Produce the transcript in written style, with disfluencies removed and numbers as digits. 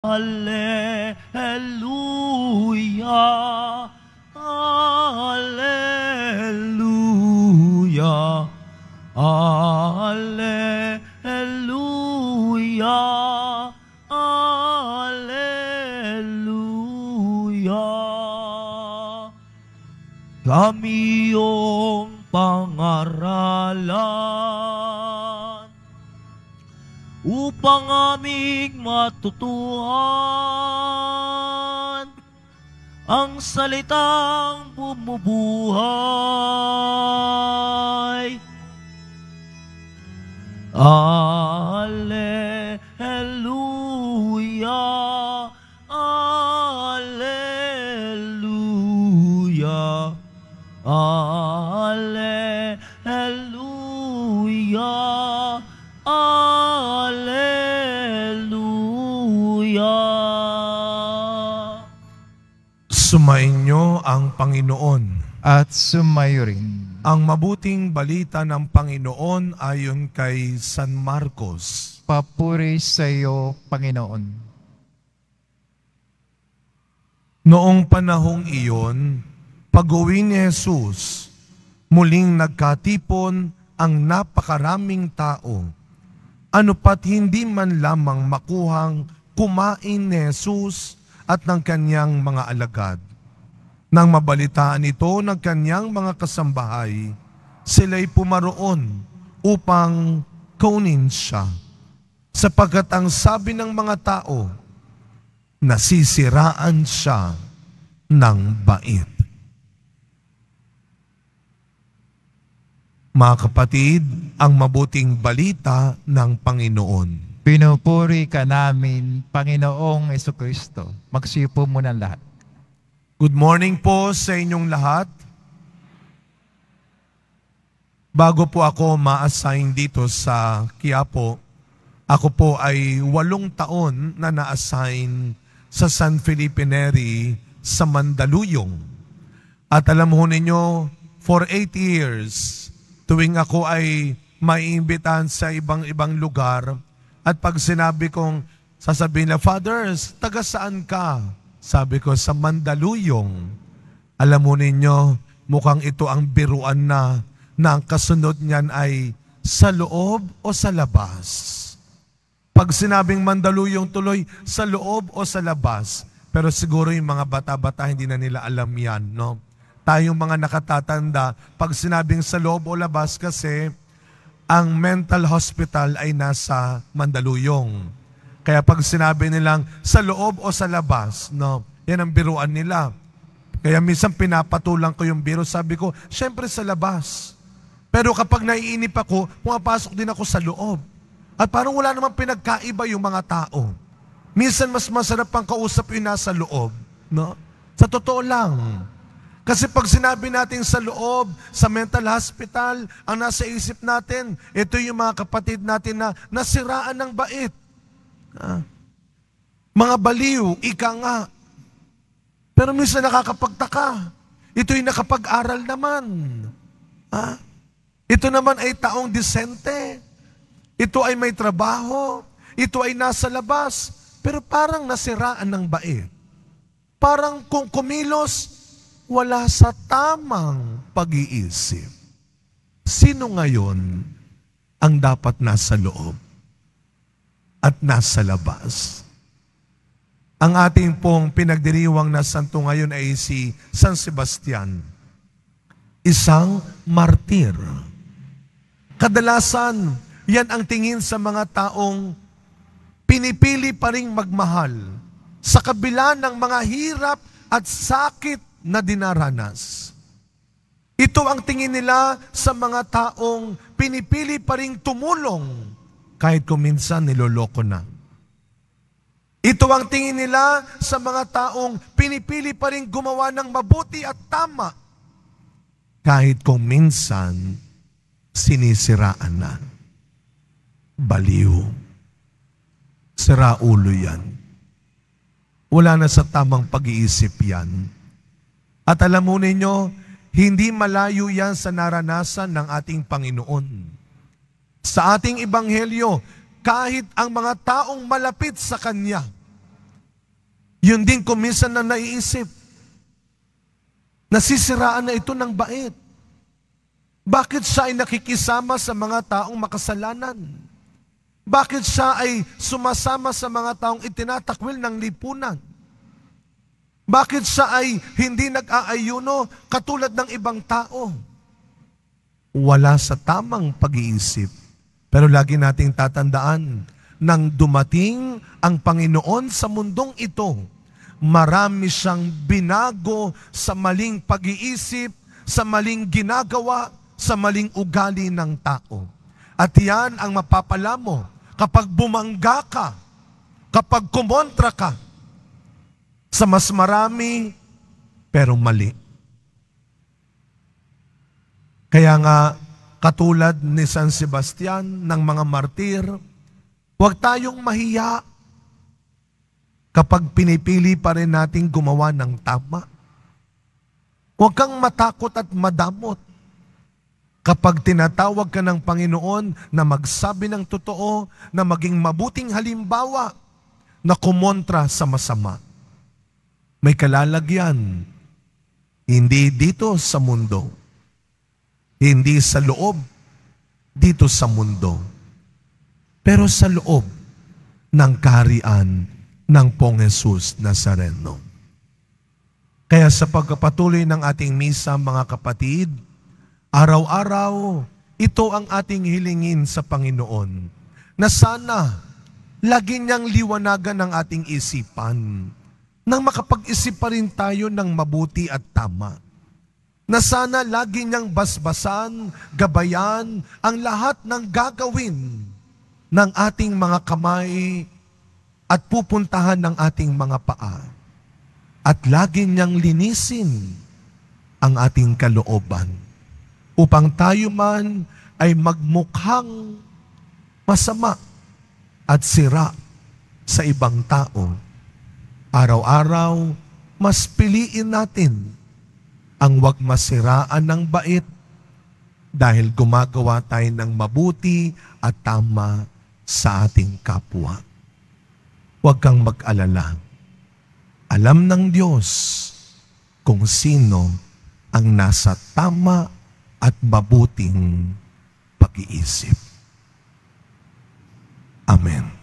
Alleluia, Alleluia, Alleluia, Alleluia. Kami iyong pangaralan upang aming matutuhan ang salitang bumubuhay. Alleluia, Alleluia, Alleluia, Alleluia. Sumainyo ang Panginoon. At sumayo rin. Ang mabuting balita ng Panginoon ayon kay San Marcos. Papuri sa iyo, Panginoon. Noong panahong iyon, pag-uwi ni Jesus, muling nagkatipon ang napakaraming tao. Ano pat hindi man lamang makuhang kumain ni Jesus at ng kanyang mga alagad. Nang mabalitaan ito ng kanyang mga kasambahay, sila'y pumaroon upang kaunin siya. Sapagkat ang sabi ng mga tao, nasisiraan siya ng bait. Mga kapatid, ang mabuting balita ng Panginoon. Pinupuri ka namin, Panginoong Jesucristo. Magsipo muna lahat. Good morning po sa inyong lahat. Bago po ako ma-assign dito sa Quiapo, ako po ay 8 taon na na-assign sa San Felipe Neri sa Mandaluyong. At alam ho ninyo, for 8 years, tuwing ako ay maiimbitahan sa ibang lugar, at pag sinabi kong, sasabihin na, Fathers, taga saan ka? Sabi ko, sa Mandaluyong. Alam mo ninyo, mukhang ito ang biruan na ang kasunod niyan ay sa loob o sa labas. Pag sinabing Mandaluyong tuloy, sa loob o sa labas. Pero siguro yung mga bata-bata hindi na nila alam yan, no? Tayong mga nakatatanda, pag sinabing sa loob o labas kasi, ang mental hospital ay nasa Mandaluyong. Kaya pag sinabi nilang sa loob o sa labas, no, yan ang biruan nila. Kaya minsan pinapatulang ko yung biro, sabi ko, syempre sa labas. Pero kapag naiinip ako, pumapasok din ako sa loob. At parang wala namang pinagkaiba yung mga tao. Minsan mas masarap pang kausap yung nasa loob. No? Sa totoo lang. Kasi pag sinabi natin sa loob, sa mental hospital, ang nasa isip natin, ito yung mga kapatid natin na nasiraan ng bait. Mga baliw, ika nga. Pero minsan nakakapagtaka. Ito'y nakapag-aral naman. Ito naman ay taong disente. Ito ay may trabaho. Ito ay nasa labas. Pero parang nasiraan ng bait. Parang kung kumilos, wala sa tamang pag-iisip. Sino ngayon ang dapat nasa loob at nasa labas? Ang ating pong pinagdiriwang na santo ngayon ay si San Sebastian, isang martir. Kadalasan, yan ang tingin sa mga taong pinipili pa ring magmahal sa kabila ng mga hirap at sakit na dinaranas. Ito ang tingin nila sa mga taong pinipili pa ring tumulong kahit kung minsan niloloko na. Ito ang tingin nila sa mga taong pinipili pa rin gumawa ng mabuti at tama kahit kung minsan sinisiraan na. Baliw. Siraulo yan. Wala na sa tamang pag-iisip yan. At alam mo ninyo, hindi malayo yan sa naranasan ng ating Panginoon. Sa ating ebanghelyo, kahit ang mga taong malapit sa Kanya, Yun din kung minsan na naiisip, nasisiraan na ito ng bait. Bakit siya ay nakikisama sa mga taong makasalanan? Bakit siya ay sumasama sa mga taong itinatakwil ng lipunan? Bakit siya ay hindi nag-aayuno katulad ng ibang tao? Wala sa tamang pag-iisip. Pero lagi nating tatandaan, nang dumating ang Panginoon sa mundong ito, marami siyang binago sa maling pag-iisip, sa maling ginagawa, sa maling ugali ng tao. At yan ang mapapala mo kapag bumangga ka, kapag kumontra ka sa mas marami pero mali. Kaya nga, katulad ni San Sebastian ng mga martir, huwag tayong mahiya kapag pinipili pa rin nating gumawa ng tama. Huwag kang matakot at madamot kapag tinatawag ka ng Panginoon na magsabi ng totoo, na maging mabuting halimbawa, na kumontra sa masama. May kalalagyan, hindi dito sa mundo, hindi sa loob, dito sa mundo, pero sa loob ng kaharian ng Pong Jesus Nazareno. Kaya sa pagpapatuloy ng ating misa, mga kapatid, araw-araw, ito ang ating hilingin sa Panginoon, na sana lagi niyang liwanagan ang ating isipan, nang makapag-isip pa rin tayo ng mabuti at tama. Na sana lagi niyang basbasan, gabayan ang lahat ng gagawin ng ating mga kamay at pupuntahan ng ating mga paa. At lagi niyang linisin ang ating kalooban upang tayo man ay magmukhang masama at sira sa ibang tao. Araw-araw, mas piliin natin ang wag masiraan ng bait dahil gumagawa tayo ng mabuti at tama sa ating kapwa. Huwag kang mag-alala. Alam ng Diyos kung sino ang nasa tama at mabuting pag-iisip. Amen.